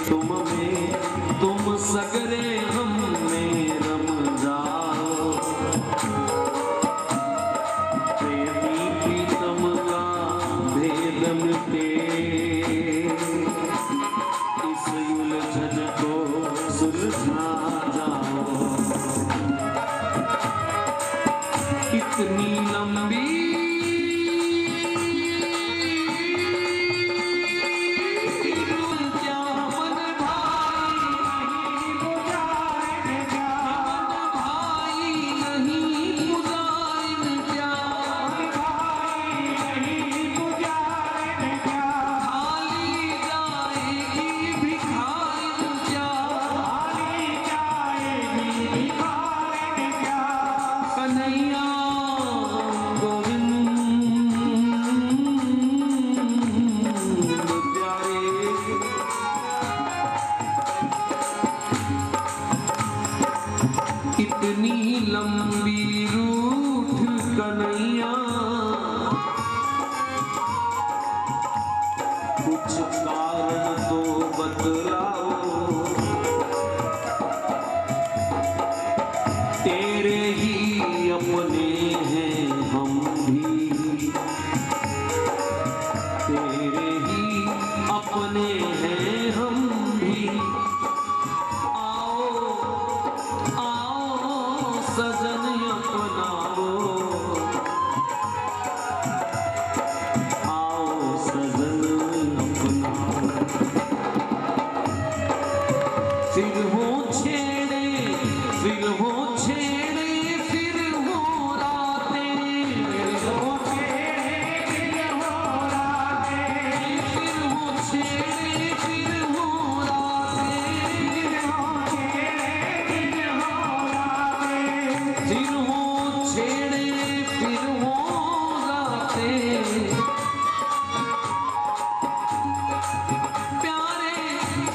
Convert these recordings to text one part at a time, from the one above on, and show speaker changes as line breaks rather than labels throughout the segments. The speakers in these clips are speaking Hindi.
तुम में, तुम सगरे हम में रम जाओ। प्रेमी प्रीतम का भेद मिटे, इस उलझन को सुलझा जाओ। इतनी लंबी इतनी लंबी रूठ कन्हैया, कुछ कारण तो बतलाओ। तेरे ही अपने हैं हम भी, तेरे ही अपने हैं हम भी। सजन अपनाओ, आओ सजन अपनाओ। फिर हो छेड़े, फिर हो छेड़े, फिर हो रातें, फिर हो छेड़े, फिर हो रातें, फिर हो छेड़े, फिर हो रातें, फिर हो छेड़े, फिर हो रातें, फिर हो छेड़े, फिर हो रातें। प्यारे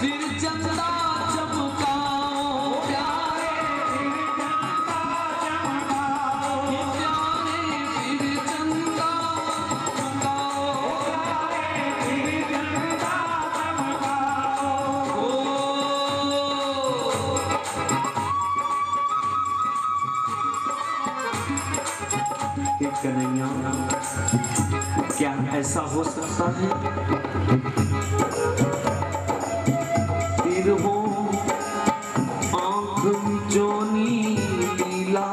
फिर चंदा चमकाओ, प्यारे फिर चंदा चमकाओ, प्यारे फिर चंदा चमकाओ, प्यारे फिर चंदा चमकाओ। कन्हैया, क्या ऐसा हो सकता है? फिर हो आंख मिचौनी लीला,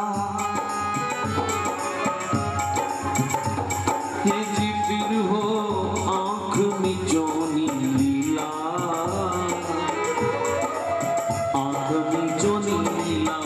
ये जी फिर हो आंख मिचौनी लीला, आंख मिचौनी लीला।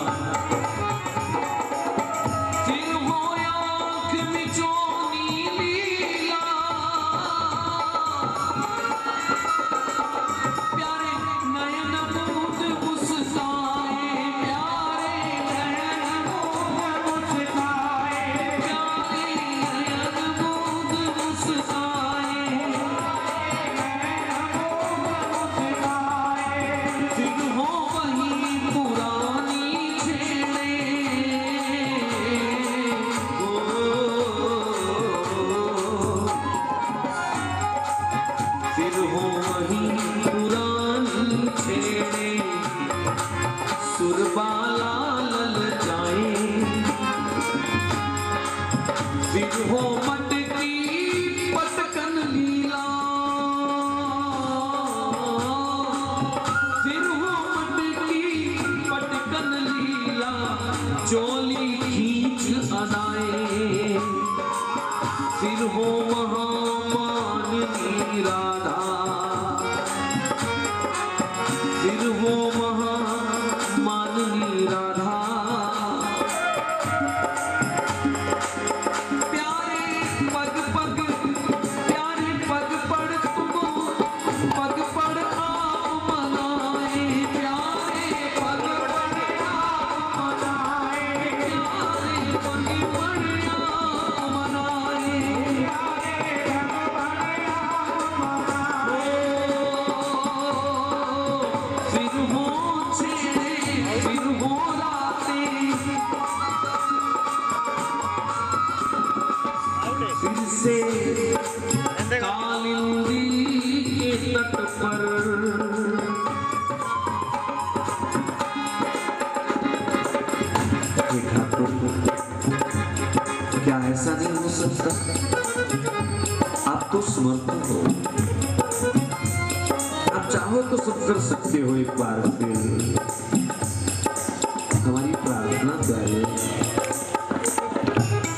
हे ठाकुर, क्या ऐसा नहीं हो सकता? आप तो समर्थ हो, आप चाहो तो सब कर सकते हो। एक बार फिर हमारी प्रार्थना करें।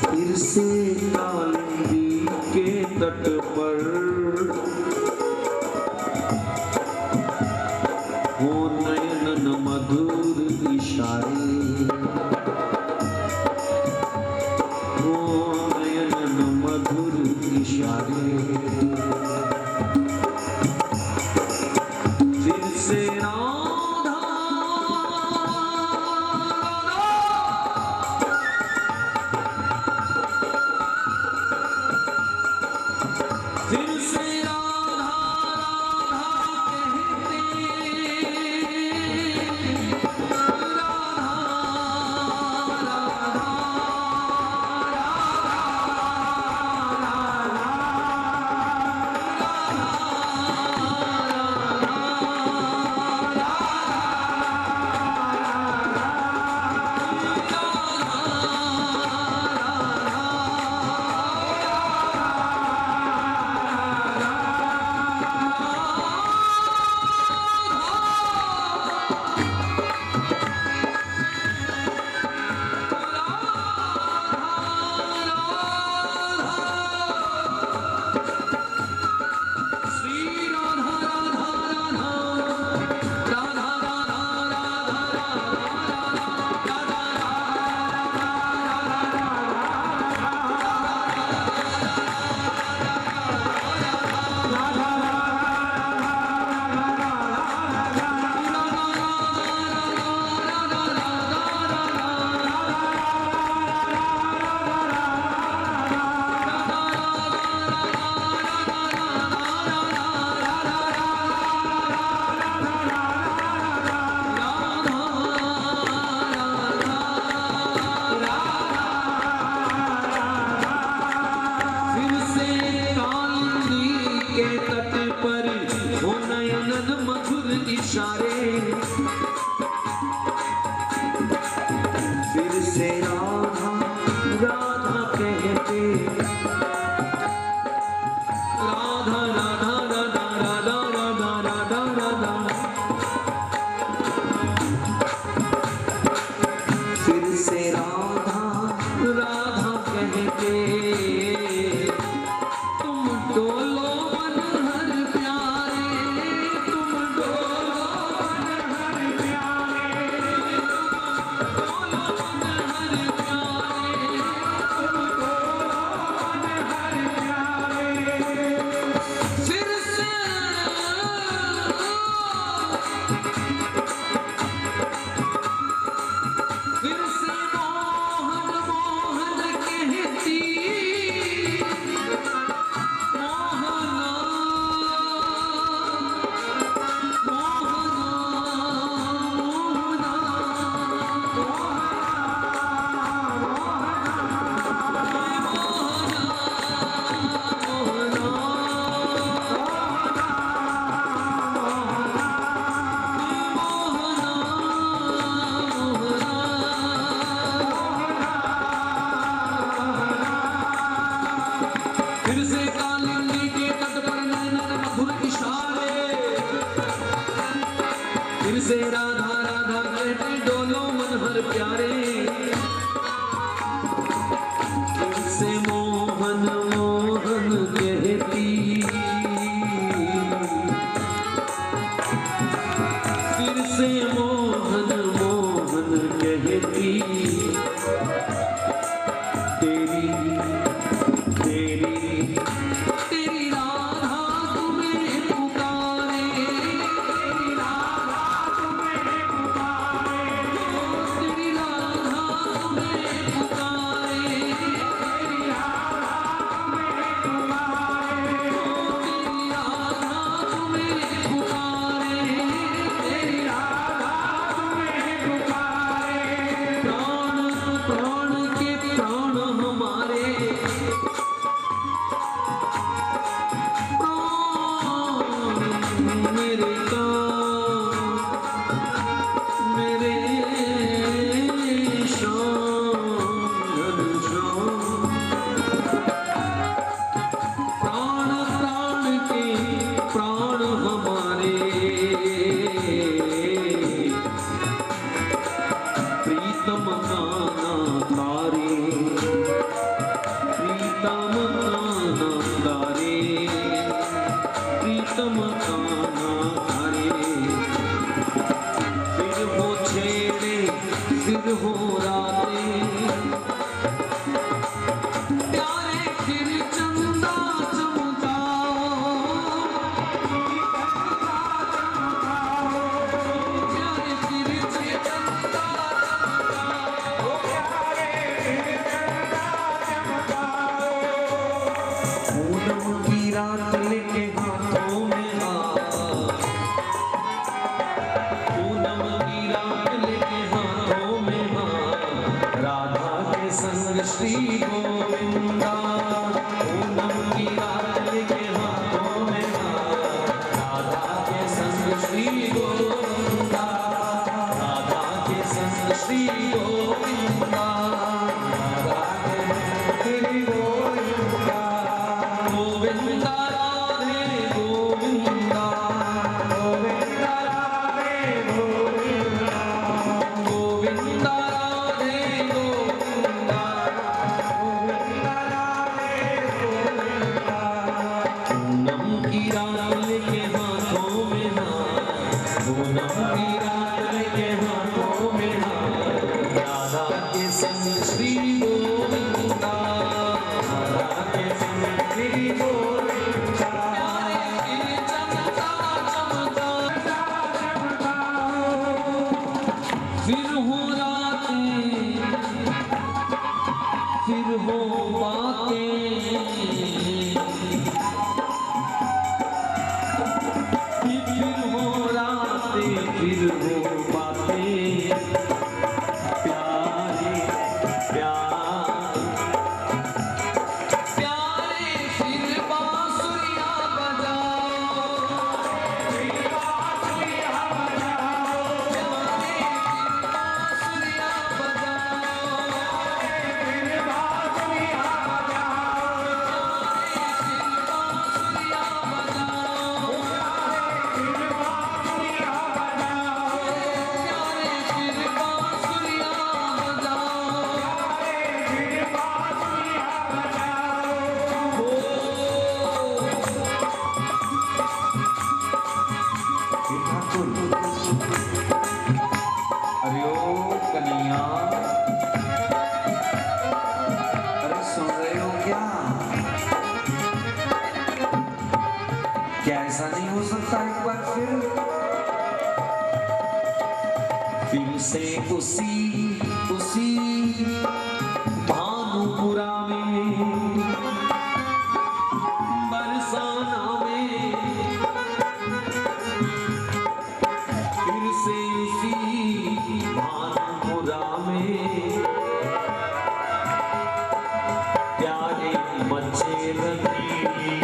फिर से कालिंदी के तट पर हो नयन मधुर इशारे, हो नयन मधुर इशारे। फिर से राधा फिर से राधा राधा कहते, राधा राधा राधा राधा राधा राधा राधा। फिर से राधा राधा कहते, तुम डोलो मन हर प्यारे, तुम डोलो मन हर प्यारे, डोलो मन हर प्यारे, तुम डोलो मन हर प्यारे। फिर से मोहन मोहन कहती, मोहना मोहना फिर से कालिंदी के तट पर नैन मधुर इशारे। फिर से राधा राधा कहते, डोलो मन हर प्यारे। फिर से मोहन मोहन कहती, फिर से मोहन मोहन कहती, तेरी तेरी तेरी राधा तुम्हें पुकारे, तेरी राधा तुम्हें पुकारे, तेरी राधा तुम्हें पुकारे, तेरी राधा तुम्हें पुकारे, तेरी राधा तुम्हें पुकारे, तेरी राधा श्री गोविंदा राधे श्री गोविंदा गोविंदा राधे गोविंदा गोविंदा राधे गोविंदा गोविंदा राधे गोविंदा गोविंदा राधे गोविंदा पूनम की रात लेके हाथों में हाथ पूनम की रात लेके हाथों में हाथ राधा के संग श्री गोविंदा राधा के संग श्री गोविंदा प्यारे के चमका चमका फिर हो रातें फिर हो बातें फिर हो रातें फिर हो बातें प्यारे प्यारे फिर बांसुरियां बजाओ फिर बांसुरियां बजाओ प्यारे फिर बांसुरियां अरे ओ कन्हैया अरे सुन रहे हो क्या ऐसा नहीं हो सकता एक बार फिर से उसी भानुपुरा में बरसाना में फिर से उसी भानुपुरा में प्यारे बच्चे रंगीली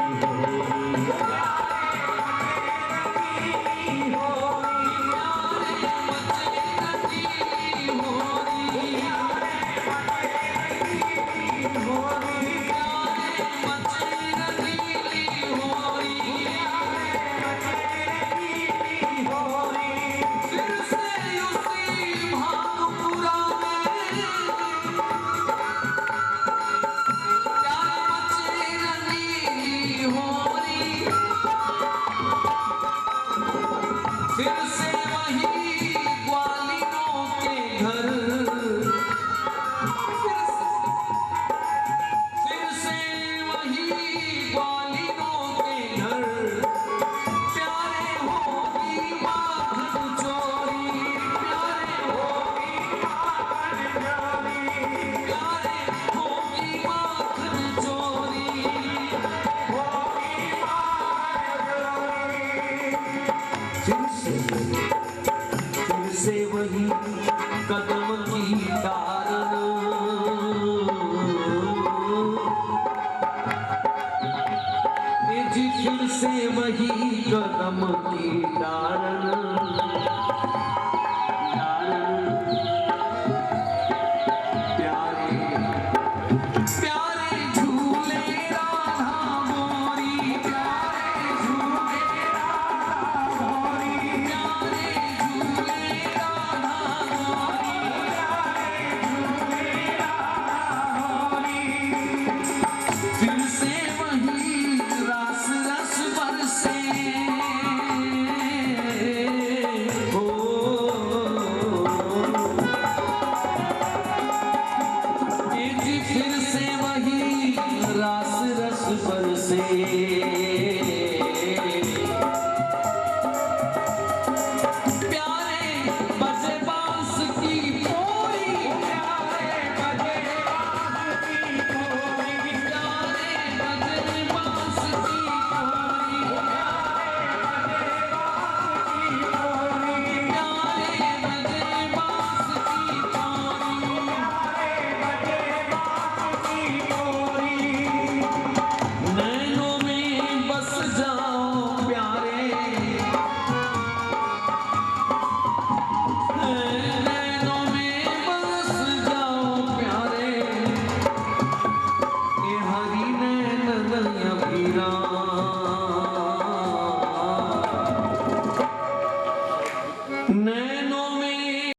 फिर से वही ग्वालिनों के घर फिर से वही ग्वालिनों के घर प्यारे होगी माखन चोरी प्यारे होगी माखन चोरी प्यारे होगी माखन चोरी होगी माखन चोरी फिर से वही कदम की तारन जी फिर से वही कदम की तारन प्यारे प्यारे झूले राधा मोरी प्यारे झूले राधा मोरी प्यारे झूले राधा मोरी प्यारे झूले राधा मोरी फिर से वही रास रस बरसे राम